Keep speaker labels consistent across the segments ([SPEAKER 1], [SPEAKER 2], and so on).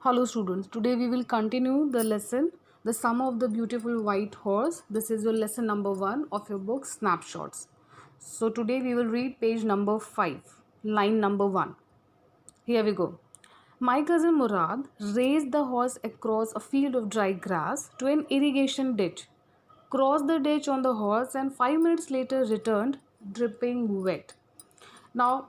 [SPEAKER 1] Hello students, today we will continue the lesson The Sum of the Beautiful White Horse. This is your lesson number 1 of your book Snapshots. So today we will read page number 5, line number 1. Here we go. My cousin Murad raced the horse across a field of dry grass to an irrigation ditch, crossed the ditch on the horse and 5 minutes later returned dripping wet. Now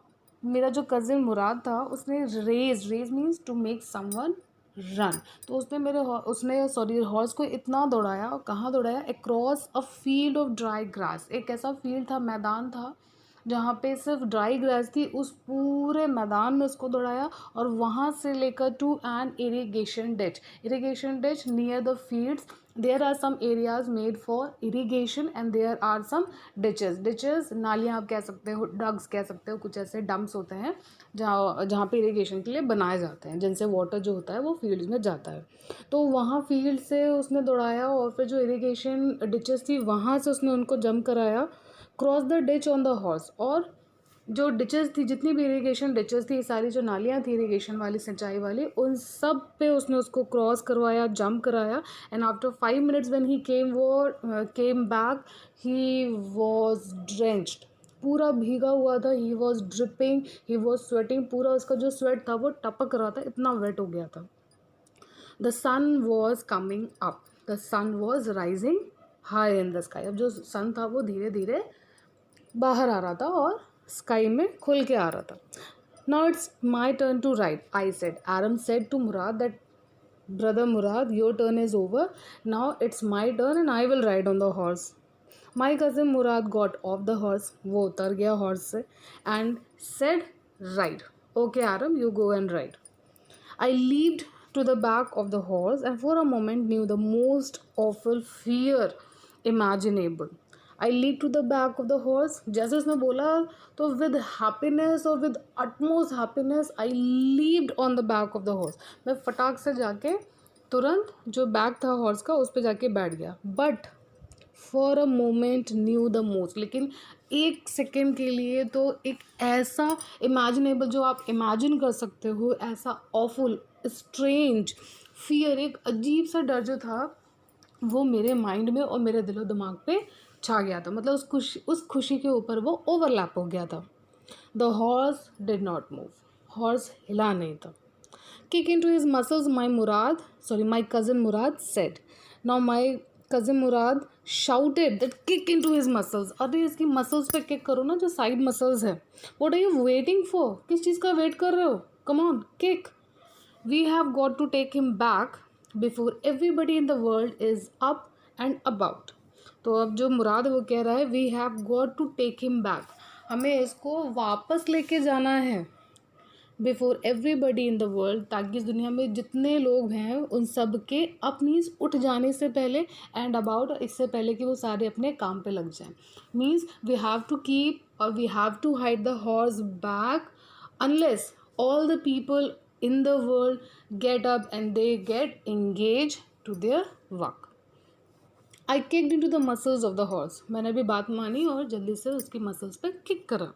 [SPEAKER 1] मेरा जो cousin Murad था उसने race means to make someone run, तो उसने horse को इतना दौड़ाया, और कहाँ दौड़ाया, across a field of dry grass. एक ऐसा फील्ड था, मैदान था जहाँ पे सिर्फ ड्राई ग्रास थी, उस पूरे मैदान में उसको दौड़ाया और वहाँ से लेकर to an irrigation ditch near the fields. There are some areas made for irrigation and there are some ditches नालियाँ आप कह सकते हो, डग्स कह सकते हो, कुछ ऐसे डम्प्स होते हैं जहाँ पे इरीगेशन के लिए बनाए जाते हैं, जिनसे वाटर जो होता है वो फील्ड्स में जाता है। तो वहाँ फील्ड से उसने दौड़ाया और फिर जो इरीगेशन डिचेस थी वहाँ से उसने उनको जंप कराया, cross the ditch on the horse. और जो डिचेस थी, जितनी भी इरीगेशन डिचेस थी, सारी जो नालियाँ थी इरीगेशन वाली, सिंचाई वाली, उन सब पे उसने उसको क्रॉस करवाया, जंप कराया। And after 5 minutes when he came back he was drenched, पूरा भीगा हुआ था। He was dripping, he was sweating, पूरा उसका जो स्वेट था वो टपक रहा था, इतना वेट हो गया था। The sun was coming up, the sun was rising high in the sky. अब जो सन था वो धीरे धीरे बाहर आ रहा था और स्काई में खुल के आ रहा था। Now it's my turn to ride, I said. Aram said to Murad that brother Murad, your turn is over, now it's my turn and I will ride on the horse. My cousin Murad got off the horse, वो उतर गया horse से, and said ride. Okay Aram, you go and ride. I leaped to the back of the horse and for a moment knew the most awful fear imaginable. I leaped to the back of the horse. जैसे उसने बोला तो with happiness और with utmost happiness I leaped on the back of the horse. मैं फटाक से जाके तुरंत जो बैक था हॉर्स का उस पर जाके बैठ गया। But for a moment new the most, लेकिन एक सेकेंड के लिए तो एक ऐसा इमेजिनेबल, जो आप इमेजिन कर सकते हो, ऐसा ऑफुल स्ट्रेंज फियर, एक अजीब सा डर जो था वो मेरे माइंड में और मेरे दिलो दिमाग पे छा गया था। मतलब उस खुशी के ऊपर वो ओवरलैप हो गया था। The horse did not move, horse हिला नहीं था। Kick into his muscles, my cousin Murad said. Now my cousin Murad shouted that kick into his muscles. अरे इसकी muscles पे kick करो ना, जो side muscles है। What are you waiting for? किस चीज़ का wait कर रहे हो? Come on, kick. We have got to take him back before everybody in the world is up and about. तो अब जो मुराद वो कह रहा है, we have got to take him back, हमें इसको वापस लेके जाना है before everybody in the world, ताकि इस दुनिया में जितने लोग हैं उन सब के अप मीन्स उठ जाने से पहले, एंड अबाउट इससे पहले कि वो सारे अपने काम पे लग जाएं। Means we have to keep और we have to hide the horse back unless all the people in the world get up and they get engage to their work. I kicked into the muscles of the horse, मैंने भी बात मानी और जल्दी से उसकी muscles पे kick करा।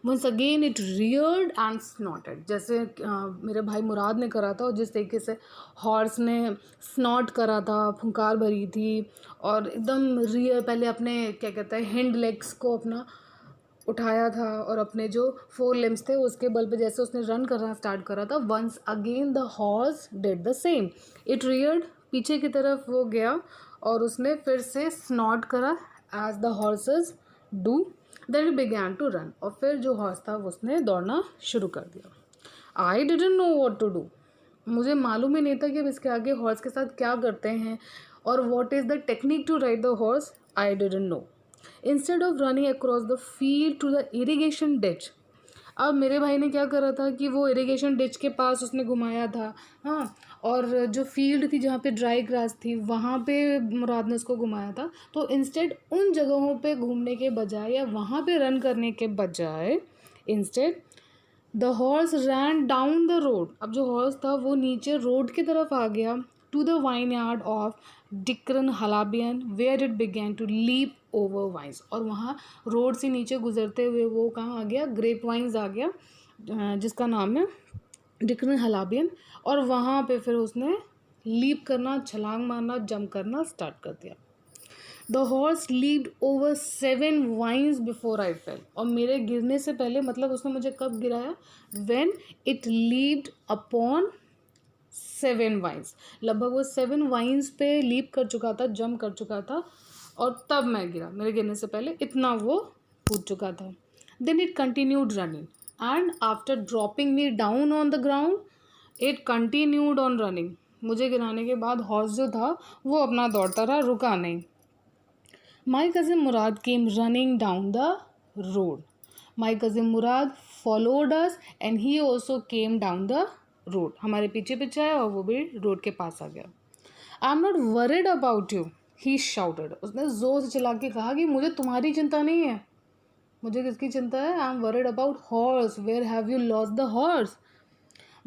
[SPEAKER 1] Once again it reared and snorted, जैसे मेरे भाई मुराद ने करा था और जिस तरीके से हॉर्स ने स्नॉट करा था, फुंकार भरी थी और एकदम रियर, पहले अपने क्या कहते हैं हिंड लेग्स को अपना उठाया था और अपने जो 4 लिम्स थे उसके बल पे जैसे उसने रन करना स्टार्ट करा था। Once again the horse did the same, it reared, पीछे की तरफ वो गया और उसने फिर से स्नॉट करा as the horses do. Then it began to run, और फिर जो हॉर्स था उसने दौड़ना शुरू कर दिया। I didn't know what to do, मुझे मालूम ही नहीं था कि अब इसके आगे हॉर्स के साथ क्या करते हैं और what is the technique to ride the horse. I didn't know. Instead of running across the field to the irrigation ditch, अब मेरे भाई ने क्या करा था कि वो इरिगेशन डिच के पास उसने घुमाया था, हाँ, और जो फील्ड थी जहाँ पे ड्राई ग्रास थी वहाँ पे मुराद ने उसको घुमाया था। तो इंस्टेड उन जगहों पे घूमने के बजाय या वहाँ पे रन करने के बजाय, instead the horse rain down the road, अब जो हॉर्स था वो नीचे रोड की तरफ आ गया, to the vineyard of Dikran Halabian where it began to leap over vines, और वहाँ रोड से नीचे गुजरते हुए वो कहाँ आ गया, ग्रेप वाइन्स आ गया, जिसका नाम है डिक्रन हलाबियन, और वहाँ पे फिर उसने लीप करना, छलांग मारना, जंप करना स्टार्ट कर दिया। The horse leaped over 7 vines before I fell, और मेरे गिरने से पहले, मतलब उसने मुझे कब गिराया, when it leaped upon 7 vines, लगभग वो 7 वाइन्स पे लीप कर चुका था, जंप कर चुका था, और तब मैं गिरा, मेरे गिरने से पहले इतना वो कूद चुका था। Then it continued running and after dropping me down on the ground it continued on running. मुझे गिराने के बाद हॉर्स जो था वो अपना दौड़ता रहा, रुका नहीं। My cousin Murad came running down the road. My cousin Murad followed us and he also came down the road. हमारे पीछे पीछे आया और वो भी रोड के पास आ गया। I am not worried about you, he shouted. उसने जोर से चिल्ला के कहा कि मुझे तुम्हारी चिंता नहीं है। मुझे किसकी चिंता है? I am worried about horse. Where have you lost the horse?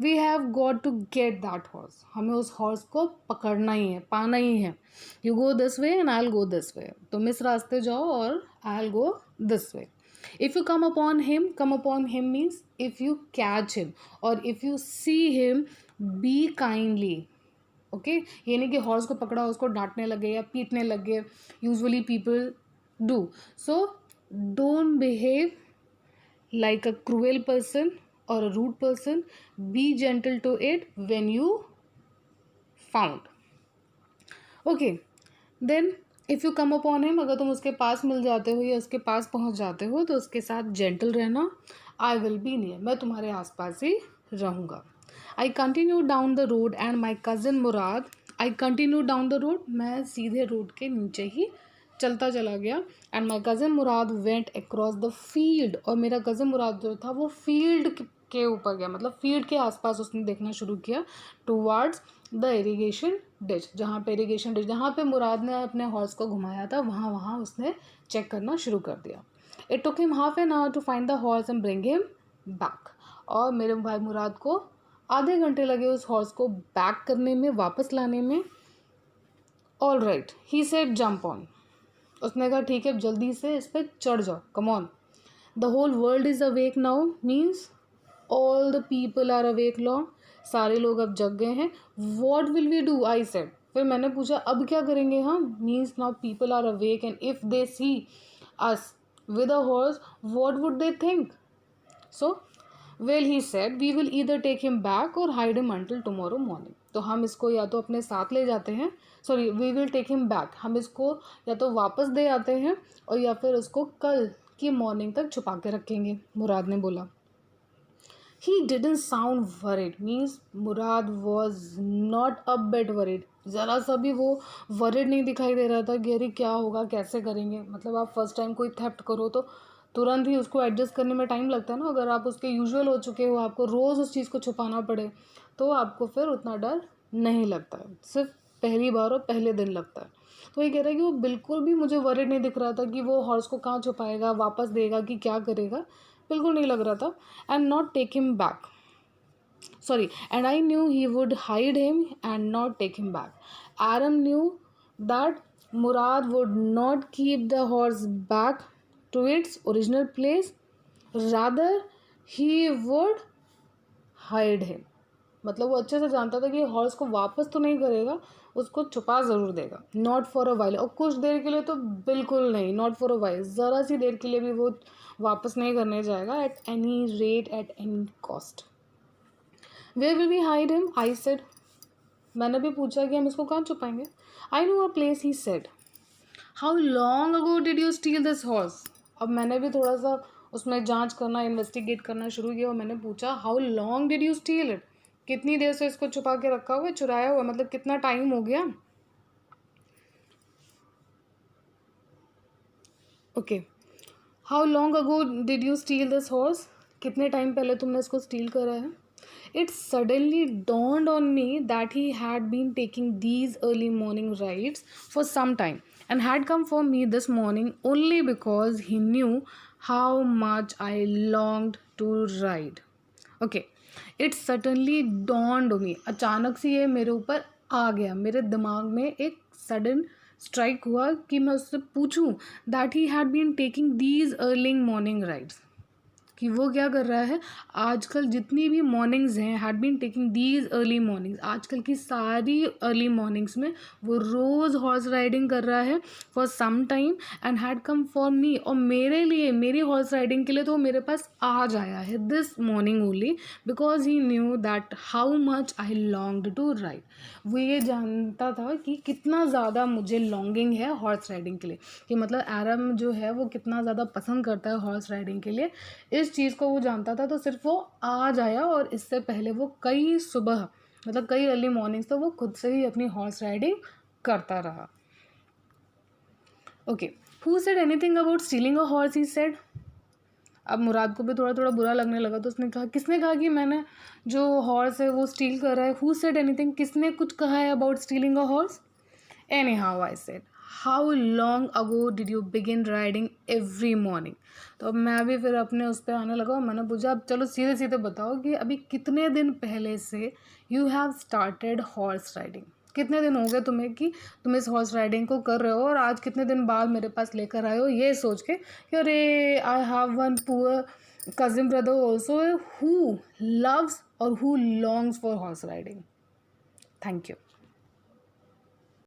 [SPEAKER 1] We have got to get that horse, हमें उस हॉर्स को पकड़ना ही है, पाना ही है। You go this way and I will go this way, तुम इस रास्ते जाओ और I will go this way. If you come upon him means if you catch him और if you see him be kindly. Okay, ये नहीं कि horse को पकड़ा उसको डांटने लगे या पीटने लगे, usually people do so. Don't behave like a cruel person or a rude person. Be gentle to it when you found. Okay, then if you come upon him, अगर तुम उसके पास मिल जाते हो या उसके पास पहुंच जाते हो तो उसके साथ gentle रहना। I will be near, मैं तुम्हारे आसपास ही रहूँगा। I continued down the road and my cousin Murad, I continued down the road, मैं सीधे रोड के नीचे ही चलता चला गया। And my cousin Murad went across the field, और मेरा कज़न मुराद जो था वो फील्ड के ऊपर गया, मतलब फील्ड के आसपास उसने देखना शुरू किया, टूवार्ड्स द इरीगेशन डिच, जहाँ पे इरीगेशन डिच, जहाँ पे मुराद ने अपने हॉर्स को घुमाया था, वहाँ उसने चेक करना शुरू कर दिया। It took him half an hour to find the horse and bring him back, और मेरे भाई मुराद को आधे घंटे लगे उस हॉर्स को बैक करने में, वापस लाने में। All right, he said jump on, उसने कहा ठीक है जल्दी से इस पर चढ़ जाओ, come on. The whole world is awake now means all the people are awake now, सारे लोग अब जग गए हैं। What will we do, I said, फिर मैंने पूछा अब क्या करेंगे हम, means now people are awake and if they see us with a horse what would they think. So well he said we will either take him back और hide him until tomorrow morning, तो हम इसको या तो अपने साथ ले जाते हैं, sorry we will take him back, हम इसको या तो वापस दे आते हैं और या फिर उसको कल की मॉर्निंग तक छुपा के रखेंगे, मुराद ने बोला। He didn't sound worried means Murad was not a bit worried, ज़रा सा भी वो वरिड नहीं दिखाई दे रहा था कि अरे क्या होगा, कैसे करेंगे। मतलब आप फर्स्ट टाइम कोई थेफ्ट करो तो तुरंत ही उसको एडजस्ट करने में टाइम लगता है ना, अगर आप उसके यूजुअल हो चुके हो, आपको रोज़ उस चीज़ को छुपाना पड़े तो आपको फिर उतना डर नहीं लगता है, सिर्फ पहली बार और पहले दिन लगता है। तो ये कह रहा है कि वो बिल्कुल भी मुझे वरिड नहीं दिख रहा था कि वो हॉर्स को कहाँ छुपाएगा, वापस देगा कि क्या करेगा, बिल्कुल नहीं लग रहा था। And not take him back, sorry, and I knew he would hide him and not take him back. Aram knew that Murad would not keep the horse back to its original place, rather he would hide him. मतलब वो अच्छे से जानता था कि horse को वापस तो नहीं करेगा, उसको छुपा ज़रूर देगा, नॉट फॉर अ वाइल, और कुछ देर के लिए तो बिल्कुल नहीं, नॉट फॉर अ वाइल, ज़रा सी देर के लिए भी वो वापस नहीं करने जाएगा, at any rate, at any cost. Where will we hide him, I said, मैंने भी पूछा कि हम इसको कहाँ छुपाएंगे। I know a place, he said. How long ago did you steal this horse, अब मैंने भी थोड़ा सा उसमें जांच करना, इन्वेस्टिगेट करना शुरू किया और मैंने पूछा how long did you still it, कितनी देर से इसको छुपा के रखा हुआ है, चुराया हुआ, मतलब कितना टाइम हो गया। Okay, how long ago did you steal this horse, कितने टाइम पहले तुमने इसको स्टील करा है। It suddenly dawned on me that he had been taking these early morning rides for some time and had come for me this morning only because he knew how much I longed to ride. Okay, it suddenly dawned on me. अचानक से ये मेरे ऊपर आ गया, मेरे दिमाग में एक सडन स्ट्राइक हुआ कि मैं उससे पूछूं that he had been taking these early morning rides, कि वो क्या कर रहा है, आजकल जितनी भी मॉर्निंग्स हैं, had been taking these early mornings, आजकल की सारी अर्ली मॉर्निंग्स में वो रोज़ हॉर्स राइडिंग कर रहा है for some time and had come for me, और मेरे लिए, मेरी हॉर्स राइडिंग के लिए तो वो मेरे पास आज आया है this morning only, because he knew that how much I longed to ride. वो ये जानता था कि कितना ज़्यादा मुझे लॉन्गिंग है हॉर्स राइडिंग के लिए, कि मतलब एरम जो है वो कितना ज़्यादा पसंद करता है हॉर्स राइडिंग के लिए, इस चीज़ को वो जानता था। तो सिर्फ वो आज आया, और इससे पहले वो कई सुबह, मतलब कई अर्ली मॉर्निंग्स तो वो खुद से ही अपनी हॉर्स राइडिंग करता रहा। Okay, who said anything about stealing a horse, he said. अब मुराद को भी थोड़ा थोड़ा बुरा लगने लगा, तो उसने कहा, किसने कहा कि मैंने जो हॉर्स है वो स्टील कर रहा है, हु सेड एनीथिंग, किसने कुछ कहा है about stealing a horse. Any how I said, how long ago did you begin riding every morning. तो अब मैं भी फिर अपने उस पर आने लगा और मैंने पूछा, अब चलो सीधे सीधे बताओ कि अभी कितने दिन पहले से you have started horse riding, कितने दिन हो गए तुम्हें कि तुम इस हॉर्स राइडिंग को कर रहे हो, और आज कितने दिन बाद मेरे पास लेकर आए हो, ये सोच के कि अरे I have one poor cousin brother also who loves और who longs for horse riding. Thank you.